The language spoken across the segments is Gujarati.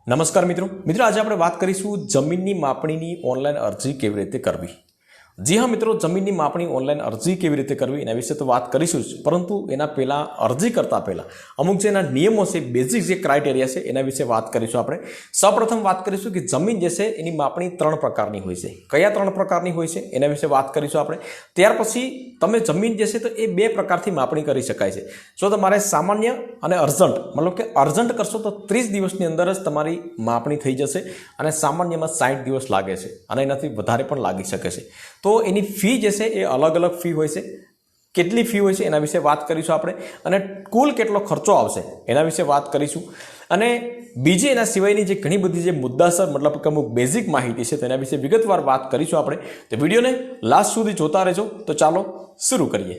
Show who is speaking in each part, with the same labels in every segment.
Speaker 1: નમસ્કાર મિત્રો આજે આપણે વાત કરીશું જમીનની માપણીની ઓનલાઈન અરજી કેવી રીતે કરવી। જી હા મિત્રો, જમીનની માપણી ઓનલાઈન અરજી કેવી રીતે કરવી એના વિશે તો વાત કરીશું જ, પરંતુ એના પહેલા અરજી કરતા પહેલા અમુક જે એના નિયમો છે, બેઝિક જે ક્રાઇટેરિયા છે એના વિશે વાત કરીશું। આપણે સૌપ્રથમ વાત કરીશું કે જમીન જે છે એની માપણી 3 પ્રકારની હોય છે। કયા 3 પ્રકારની હોય છે એના વિશે વાત કરીશું આપણે। ત્યાર પછી તમે જમીન જે છે તો એ 2 પ્રકારથી માપણી કરી શકાય છે। જો તમારે સામાન્ય અને અર્જન્ટ, મતલબ કે અર્જન્ટ કરશો તો 30 દિવસની અંદર જ તમારી માપણી થઈ જશે અને સામાન્યમાં 60 દિવસ લાગે છે અને એનાથી વધારે પણ લાગી શકે છે। તો એની ફી જે છે એ અલગ અલગ ફી હોય છે। કેટલી ફી હોય છે એના વિશે વાત કરીશું આપણે, અને કુલ કેટલો ખર્ચો આવશે એના વિશે વાત કરીશું। અને બીજી એના સિવાયની જે ઘણી બધી જે મુદ્દાસર, મતલબ કે અમુક બેઝિક માહિતી છે તેના વિશે વિગતવાર વાત કરીશું આપણે। તો વિડીયોને લાસ્ટ સુધી જોતા રહેજો। તો ચાલો શરૂ કરીએ।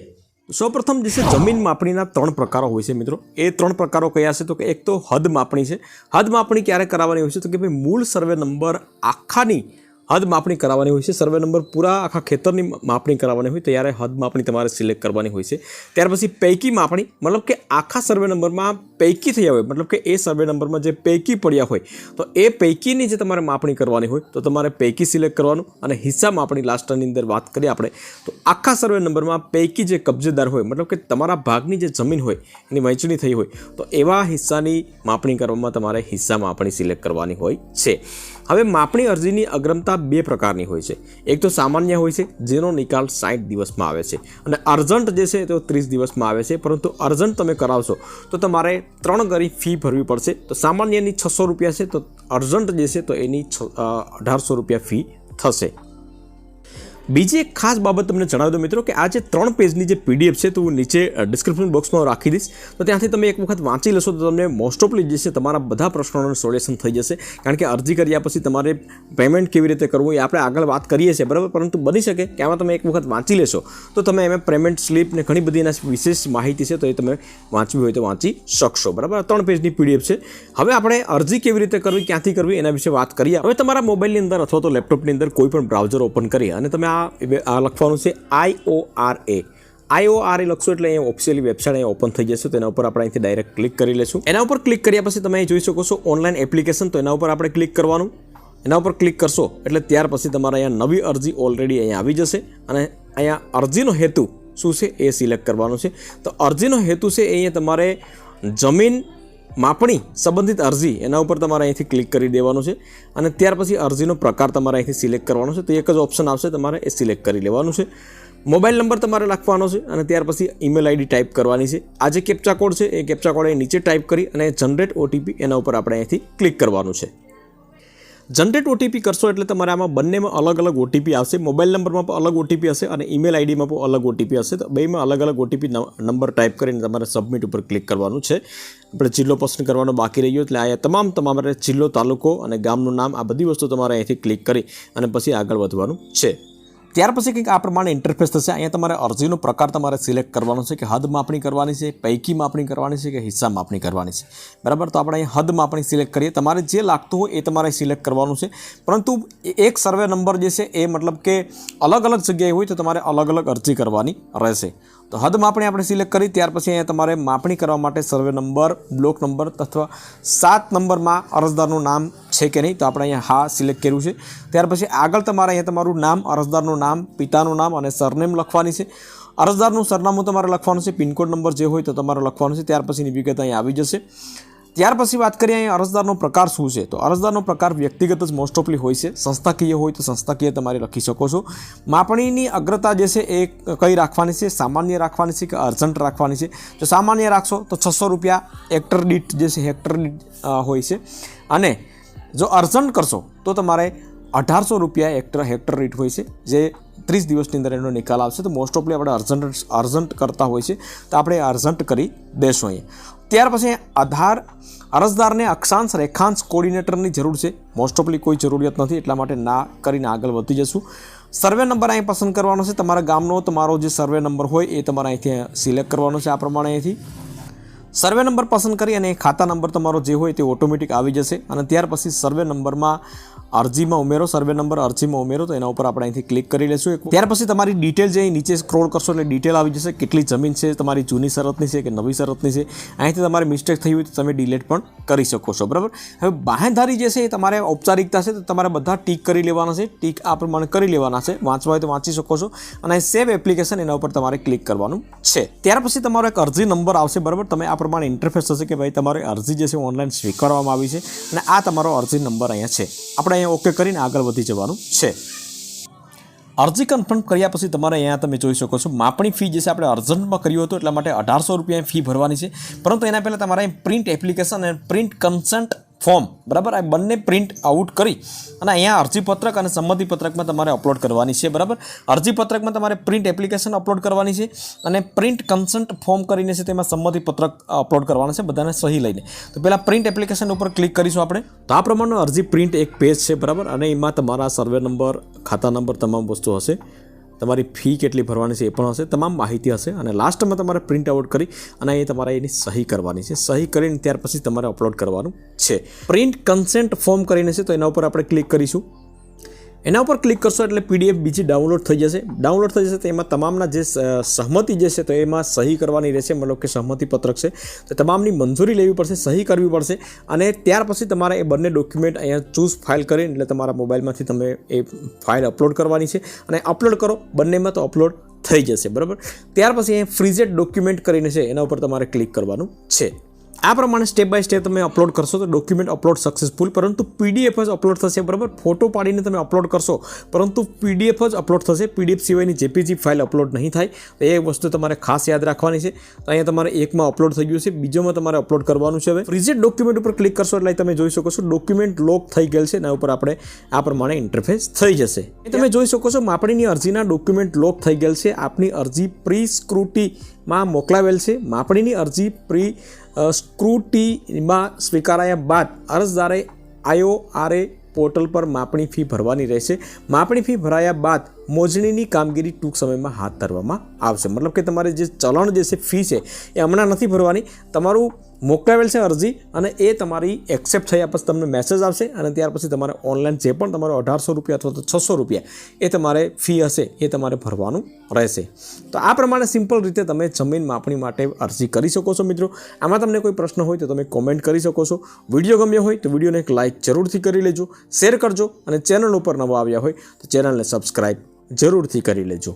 Speaker 1: સૌપ્રથમ જે છે જમીન માપણીના 3 પ્રકારો હોય છે મિત્રો। એ 3 પ્રકારો કયા છે? તો કે એક તો હદ માપણી છે। હદ માપણી ક્યારે કરાવવાની હોય છે? તો કે ભાઈ મૂળ સર્વે નંબર આખાની હદ માપણી કરાવવાની હોય છે। સર્વે નંબર પૂરા આખા ખેતરની માપણી કરાવવાની હોય ત્યારે હદ માપણી તમારે સિલેક્ટ કરવાની હોય છે। ત્યાર પછી પૈકી માપણી, મતલબ કે આખા સર્વે નંબરમાં પૈકી થયા હોય, મતલબ કે એ સર્વે નંબરમાં જે પૈકી પડ્યા હોય તો એ પૈકીની જે તમારે માપણી કરવાની હોય તો તમારે પૈકી સિલેક્ટ કરવાનું। અને હિસ્સા માપણી લાસ્ટની અંદર વાત કરીએ આપણે તો આખા સર્વે નંબરમાં પૈકી જે કબજેદાર હોય, મતલબ કે તમારા ભાગની જે જમીન હોય એની વહેંચણી થઈ હોય તો એવા હિસ્સાની માપણી કરવામાં તમારે હિસ્સા માપણી સિલેક્ટ કરવાની હોય છે। હવે માપણી અરજીની અગ્રમતા 2 પ્રકારની હોય છે। એક તો સામાન્ય હોય છે જેનો નિકાલ 60 દિવસમાં આવે છે, અને અર્જન્ટ જે છે તો 30 દિવસમાં આવે છે। પરંતુ અર્જન્ટ તમે કરાવશો તો તમારે 3 ગણી ફી ભરવી પડશે। તો સામાન્યની 600 રૂપિયા છે, તો અર્જન્ટ જે છે તો એની 1800 રૂપિયા ફી થશે। બીજી એક ખાસ બાબત તમને જણાવી દઉં મિત્રો કે આ જે 3 પેજની જે પીડીએફ છે તો હું નીચે ડિસ્ક્રિપ્શન બોક્સમાં રાખી દઈશ, તો ત્યાંથી તમે એક વખત વાંચી લેશો તો તમને મોસ્ટ ઓફલી જે છે તમારા બધા પ્રશ્નોનું સોલ્યુશન થઈ જશે। કારણ કે અરજી કર્યા પછી તમારે પેમેન્ટ કેવી રીતે કરવું એ આપણે આગળ વાત કરીએ છીએ, બરાબર, પરંતુ બની શકે કે આમાં તમે એક વખત વાંચી લેશો તો તમે એમાં પેમેન્ટ સ્લીપ ને ઘણી બધી એના વિશેષ માહિતી છે તો એ તમે વાંચવી હોય તો વાંચી શકશો, બરાબર। 3 પેજની પીડીએફ છે। હવે આપણે અરજી કેવી રીતે કરવી, ક્યાંથી કરવી એના વિશે વાત કરીએ। હવે તમારા મોબાઈલની અંદર અથવા તો લેપટોપની અંદર કોઈ પણ બ્રાઉઝર ઓપન કરી અને તમે આ લખવાનું છે IORA લખશો એટલે અહીંયા ઓફિશિયલી વેબસાઇટ અહીંયા ઓપન થઈ જશે। તો એના ઉપર આપણે અહીંથી ડાયરેક્ટ ક્લિક કરી લેશું। એના ઉપર ક્લિક કર્યા પછી તમે જોઈ શકો છો ઓનલાઈન એપ્લિકેશન, તો એના ઉપર આપણે ક્લિક કરવાનું। એના ઉપર ક્લિક કરશો એટલે ત્યાર પછી તમારે અહીંયા નવી અરજી ઓલરેડી અહીંયા આવી જશે, અને અહીંયા અરજીનો હેતુ શું છે એ સિલેક્ટ કરવાનું છે। તો અરજીનો હેતુ છે એ અહીંયા તમારે જમીન માપણી સંબંધિત અરજી, એના ઉપર તમારે અહીંથી ક્લિક કરી દેવાનું છે, અને ત્યાર પછી અરજીનો પ્રકાર તમારે અહીંથી સિલેક્ટ કરવાનો છે। તો એક જ ઓપ્શન આવશે, તમારે એ સિલેક્ટ કરી લેવાનું છે। મોબાઈલ નંબર તમારે લખવાનો છે અને ત્યાર પછી ઈમેલ આઈડી ટાઈપ કરવાની છે। આ જે કેપ્ચા કોડ છે એ કેપ્ચા કોડ અહીં નીચે ટાઈપ કરી અને જનરેટ OTP એના ઉપર આપણે અહીંથી ક્લિક કરવાનું છે। જનરેટ OTP કરશો એટલે તમારે આમાં બંનેમાં અલગ અલગ OTP આવશે। મોબાઈલ નંબરમાં પણ અલગ OTP હશે અને ઈમેલ આઈડીમાં પણ અલગ OTP હશે। તો બેમાં અલગ અલગ OTP નંબર ટાઈપ કરીને તમારે સબમિટ ઉપર ક્લિક કરવાનું છે। આપણે જિલ્લો પસંદ કરવાનો બાકી રહ્યો એટલે આ તમારે જિલ્લો, તાલુકો અને ગામનું નામ, આ બધી વસ્તુ તમારે અહીંથી ક્લિક કરી અને પછી આગળ વધવાનું છે। ત્યાર પછી કંઈક આ પ્રમાણે ઇન્ટરફેસ થશે। અહીંયા તમારે અરજીનો પ્રકાર તમારે સિલેક્ટ કરવાનો છે કે હદ માપણી કરવાની છે, પૈકી માપણી કરવાની છે કે હિસ્સા માપણી કરવાની છે, બરાબર। તો આપણે અહીં હદ માપણી સિલેક્ટ કરીએ। તમારે જે લાગતું હોય એ તમારે સિલેક્ટ કરવાનું છે, પરંતુ એક સર્વે નંબર જે છે એ મતલબ કે અલગ અલગ જગ્યાએ હોય તો તમારે અલગ અલગ અરજી કરવાની રહેશે। તો હદ માપણી આપણે સિલેક્ટ કરી ત્યાર પછી અહીંયા તમારે માપણી કરવા માટે સર્વે નંબર, બ્લોક નંબર અથવા 7 નંબરમાં અરજદારનું નામ છે કે નહીં, તો આપણે અહીંયા હા સિલેક્ટ કર્યું છે। ત્યાર પછી આગળ તમારે અહીંયા તમારું નામ, અરજદારનું નામ, પિતાનું નામ અને સરનેમ લખવાની છે। અરજદારનું સરનામું તમારે લખવાનું છે, પિનકોડ નંબર જે હોય તો તમારે લખવાનું છે। ત્યાર પછીની વિગત અહીંયા આવી જશે। ત્યાર પછી વાત કરીએ અહીંયા અરજદારનો પ્રકાર શું છે, તો અરજદારનો પ્રકાર વ્યક્તિગત જ મોસ્ટ ઓફલી હોય છે। સંસ્થાકીય હોય તો સંસ્થાકીય તમારે લખી શકો છો। માપણીની અગ્રતા જે છે એ કઈ રાખવાની છે, સામાન્ય રાખવાની છે કે અર્જન્ટ રાખવાની છે? જો સામાન્ય રાખશો તો 600 રૂપિયા હેક્ટર દીઠ જે છે હેક્ટર દીઠ હોય છે, અને જો અર્જન્ટ કરશો તો તમારે 1800 રૂપિયા હેક્ટર દીઠ હોય છે, જે 30 દિવસની અંદર એનો નિકાલ આવશે। તો મોસ્ટ ઓફલી આપણે અર્જન્ટ કરતા હોય છે તો આપણે અર્જન્ટ કરી દેશું અહીંયા। ત્યાર પછી અરજદારને અક્ષાંશ રેખાંશ કોર્ડિનેટરની જરૂર છે, મોસ્ટ ઓફલી કોઈ જરૂરિયાત નથી, એટલા માટે ના કરીને આગળ વધી જશું। સર્વે નંબર અહીં પસંદ કરવાનો છે, તમારા ગામનો તમારો જે સર્વે નંબર હોય એ તમારે અહીંથી સિલેક્ટ કરવાનો છે। આ પ્રમાણે અહીંથી સર્વે નંબર પસંદ કરી અને ખાતા નંબર તમારો જે હોય તે ઓટોમેટિક આવી જશે અને ત્યાર પછી સર્વે નંબરમાં અરજીમાં ઉમેરો, સર્વે નંબર અરજીમાં ઉમેરો, તો એના ઉપર આપણે અહીંથી ક્લિક કરી લેશું. ત્યાર પછી તમારી ડિટેલ જે નીચે સ્ક્રોલ કરશો એટલે ડિટેલ આવી જશે, કેટલી જમીન છે, તમારી જૂની શરતની છે કે નવી શરતની છે. અહીંથી તમારે મિસ્ટેક થઈ હોય તો તમે ડિલીટ પણ કરી શકો છો, બરાબર. હવે બાહેંધારી જે છે એ તમારે ઔપચારિકતા છે તો તમારે બધા ટીક કરી લેવાના છે, ટીક આ પ્રમાણે કરી લેવાના છે. વાંચવા હોય તો વાંચી શકો છો અને સેવ એપ્લિકેશન એના ઉપર તમારે ક્લિક કરવાનું છે. ત્યાર પછી તમારો એક અરજી નંબર આવશે, બરાબર. તમે આ પ્રમાણે ઇન્ટરફેસ હશે કે ભાઈ તમારી અરજી જે છે ઓનલાઈન સ્વીકારવામાં આવી છે અને આ તમારો અરજી નંબર અહીંયા છે. આપણે અહીંયા ઓકે કરીને આગળ વધી જવાનું છે. અરજી કન્ફર્મ કર્યા પછી તમારે અહીંયા તમે જોઈ શકો છો માપણી ફી જે છે આપણે અર્જન્ટમાં કર્યું હતું એટલા માટે 1800 રૂપિયા ફી ભરવાની છે. પરંતુ એના પહેલાં તમારે પ્રિન્ટ એપ્લિકેશન અને પ્રિન્ટ કન્સન્ટ ફોર્મ, બરાબર, આ બંને પ્રિન્ટ આઉટ કરી અને અહીંયા અરજીપત્રક અને સંમતિપત્રકમાં તમારે અપલોડ કરવાની છે, બરાબર. અરજીપત્રકમાં તમારે પ્રિન્ટ એપ્લિકેશન અપલોડ કરવાની છે અને પ્રિન્ટ કન્સન્ટ ફોર્મ કરીને છે તેમાં સંમતિપત્રક અપલોડ કરવાના છે, બધાને સહી લઈને. તો પહેલાં પ્રિન્ટ એપ્લિકેશન ઉપર ક્લિક કરીશું આપણે. તો આ પ્રમાણનો અરજી પ્રિન્ટ એક પેજ છે, બરાબર, અને એમાં તમારા સર્વે નંબર, ખાતા નંબર, તમામ વસ્તુ હશે. તમારી ફી કેટલી ભરવાની છે એ પણ હશે, તમામ માહિતી હશે અને લાસ્ટમાં તમારે પ્રિન્ટ આઉટ કરી અને એ તમારે એની સહી કરવાની છે. સહી કરીને ત્યાર પછી તમારે અપલોડ કરવાનું છે. પ્રિન્ટ કન્સેન્ટ ફોર્મ કરીને છે તો એના ઉપર આપણે ક્લિક કરીશું. એના ઉપર ક્લિક કરશો એટલે પીડીએફ બીજી ડાઉનલોડ થઈ જશે. ડાઉનલોડ થઈ જશે તો એમાં તમામના જે સહમતિ જે છે તો એમાં સહી કરવાની રહેશે, મતલબ કે સહમતિપત્રક છે તો તમામની મંજૂરી લેવી પડશે, સહી કરવી પડશે અને ત્યાર પછી તમારે એ બંને ડોક્યુમેન્ટ અહીંયા ચૂઝ ફાઇલ કરીને એટલે તમારા મોબાઈલમાંથી તમે એ ફાઇલ અપલોડ કરવાની છે અને અપલોડ કરો, બંનેમાં તો અપલોડ થઈ જશે, બરાબર. ત્યાર પછી અહીંયા ફ્રીઝેડ ડોક્યુમેન્ટ કરીને છે એના ઉપર તમારે ક્લિક કરવાનું છે. આ પ્રમાણે સ્ટેપ બાય સ્ટેપ તમે અપલોડ કરશો તો ડોક્યુમેન્ટ અપલોડ સક્સેસફુલ, પરંતુ પીડીએફ જ અપલોડ થશે, બરાબર. ફોટો પાડીને તમે અપલોડ કરશો પરંતુ પીડીએફ જ અપલોડ થશે, પીડીએફ સિવાયની જેપીજી ફાઇલ અપલોડ નહીં થાય. તો એ વસ્તુ તમારે ખાસ યાદ રાખવાની છે. તો અહીંયા તમારે એકમાં અપલોડ થઈ ગયું છે, બીજોમાં તમારે અપલોડ કરવાનું છે. હવે ફ્રીઝેડ ડોક્યુમેન્ટ ઉપર ક્લિક કરશો એટલે તમે જોઈ શકો છો ડોક્યુમેન્ટ લોક થઈ ગયેલ છે, એના ઉપર આપણે આ પ્રમાણે ઇન્ટરફેસ થઈ જશે. તમે જોઈ શકો છો માપણીની અરજીના ડોક્યુમેન્ટ લોક થઈ ગયેલ છે. આપની અરજી પ્રી સ્ક્રુટીમાં મોકલાવેલ છે. માપણીની અરજી પ્રી સ્ક્રુટીમાં સ્વીકારાયા બાદ અરજદારે IORA પોર્ટલ પર માપણી ફી ભરવાની રહેશે. માપણી ફી ભરાયા બાદ મોજણીની કામગીરી ટૂંક સમયમાં હાથ ધરવામાં આવશે. મતલબ કે તમારે જે ચલણ જે છે, ફી છે એ હમણાં નથી ભરવાની. તમારું મોકલાવેલ છે અરજી અને એ તમારી એક્સેપ્ટ થયા પછી તમને મેસેજ આવશે અને ત્યાર પછી તમારે ઓનલાઈન જે પણ તમારો 1800 રૂપિયા અથવા તો 600 રૂપિયા એ તમારે ફી હશે એ તમારે ભરવાનું રહેશે. તો આ પ્રમાણે સિમ્પલ રીતે તમે જમીન માપણી માટે અરજી કરી શકો છો. મિત્રો, આમાં તમને કોઈ પ્રશ્ન હોય તો તમે કોમેન્ટ કરી શકો છો. વિડીયો ગમ્યો હોય તો વિડીયોને એક લાઇક જરૂરથી કરી લેજો, શેર કરજો અને ચેનલ ઉપર નવા આવ્યા હોય તો ચેનલને સબસ્ક્રાઈબ જરૂરથી કરી લેજો.